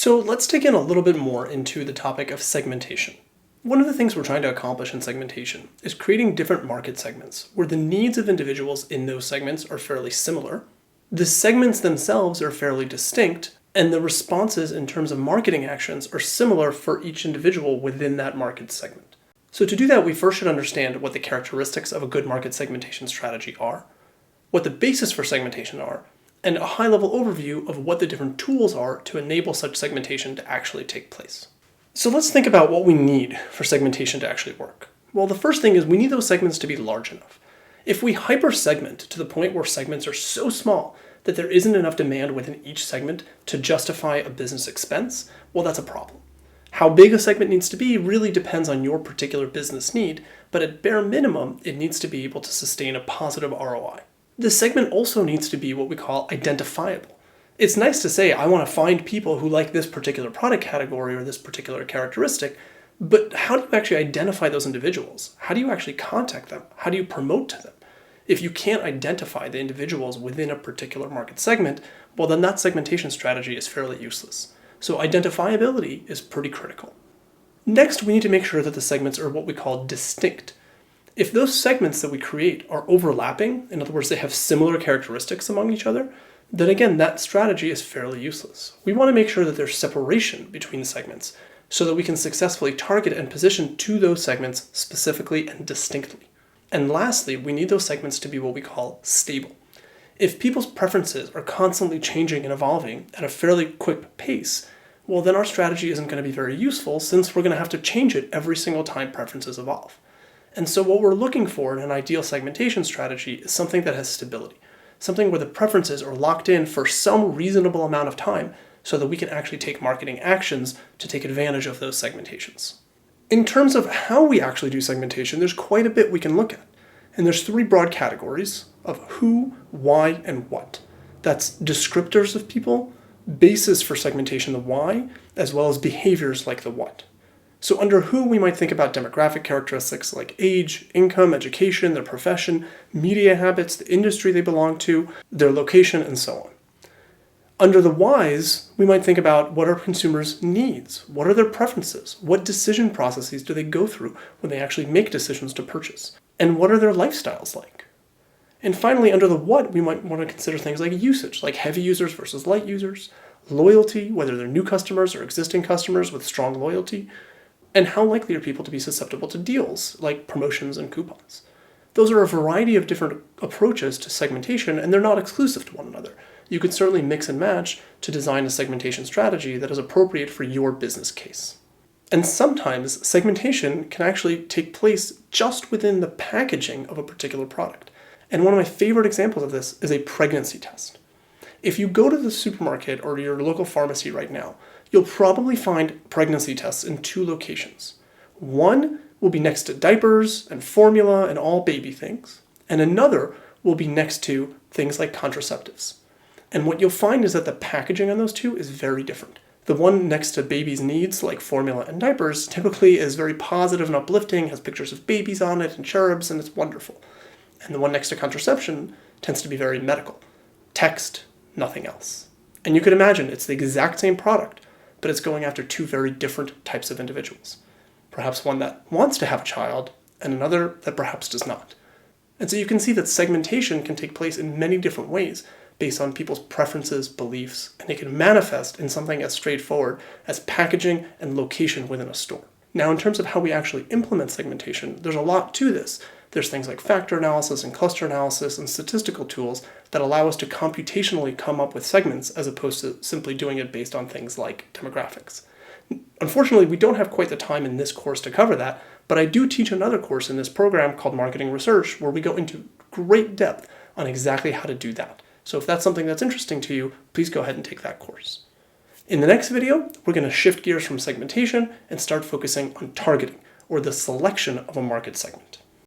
So let's dig in a little bit more into the topic of segmentation. One of the things we're trying to accomplish in segmentation is creating different market segments where the needs of individuals in those segments are fairly similar, the segments themselves are fairly distinct, and the responses in terms of marketing actions are similar for each individual within that market segment. So to do that, we first should understand what the characteristics of a good market segmentation strategy are, what the basis for segmentation are, and a high-level overview of what the different tools are to enable such segmentation to actually take place. So let's think about what we need for segmentation to actually work. Well, the first thing is we need those segments to be large enough. If we hyper-segment to the point where segments are so small that there isn't enough demand within each segment to justify a business expense, well, that's a problem. How big a segment needs to be really depends on your particular business need, but at bare minimum, it needs to be able to sustain a positive ROI. The segment also needs to be what we call identifiable. It's nice to say, I want to find people who like this particular product category or this particular characteristic, but how do you actually identify those individuals? How do you actually contact them? How do you promote to them? If you can't identify the individuals within a particular market segment, well, then that segmentation strategy is fairly useless. So identifiability is pretty critical. Next, we need to make sure that the segments are what we call distinct. If those segments that we create are overlapping, in other words, they have similar characteristics among each other, then again, that strategy is fairly useless. We want to make sure that there's separation between the segments so that we can successfully target and position to those segments specifically and distinctly. And lastly, we need those segments to be what we call stable. If people's preferences are constantly changing and evolving at a fairly quick pace, well, then our strategy isn't going to be very useful since we're going to have to change it every single time preferences evolve. And so what we're looking for in an ideal segmentation strategy is something that has stability, something where the preferences are locked in for some reasonable amount of time so that we can actually take marketing actions to take advantage of those segmentations. In terms of how we actually do segmentation, there's quite a bit we can look at. And there's three broad categories of who, why, and what. That's descriptors of people, basis for segmentation, the why, as well as behaviors like the what. So under who, we might think about demographic characteristics like age, income, education, their profession, media habits, the industry they belong to, their location, and so on. Under the whys, we might think about what are consumers' needs, what are their preferences, what decision processes do they go through when they actually make decisions to purchase, and what are their lifestyles like. And finally, under the what, we might want to consider things like usage, like heavy users versus light users, loyalty, whether they're new customers or existing customers with strong loyalty, and how likely are people to be susceptible to deals, like promotions and coupons. Those are a variety of different approaches to segmentation, and they're not exclusive to one another. You could certainly mix and match to design a segmentation strategy that is appropriate for your business case. And sometimes segmentation can actually take place just within the packaging of a particular product. And one of my favorite examples of this is a pregnancy test. If you go to the supermarket or your local pharmacy right now, you'll probably find pregnancy tests in two locations. One will be next to diapers and formula and all baby things, and another will be next to things like contraceptives. And what you'll find is that the packaging on those two is very different. The one next to babies' needs, like formula and diapers, typically is very positive and uplifting, has pictures of babies on it and cherubs, and it's wonderful. And the one next to contraception tends to be very medical. Text, nothing else. And you could imagine it's the exact same product, but it's going after two very different types of individuals. Perhaps one that wants to have a child, and another that perhaps does not. And so you can see that segmentation can take place in many different ways based on people's preferences, beliefs, and it can manifest in something as straightforward as packaging and location within a store. Now, in terms of how we actually implement segmentation, there's a lot to this. There's things like factor analysis and cluster analysis and statistical tools that allow us to computationally come up with segments as opposed to simply doing it based on things like demographics. Unfortunately, we don't have quite the time in this course to cover that, but I do teach another course in this program called Marketing Research where we go into great depth on exactly how to do that. So if that's something that's interesting to you, please go ahead and take that course. In the next video, we're going to shift gears from segmentation and start focusing on targeting, or the selection of a market segment.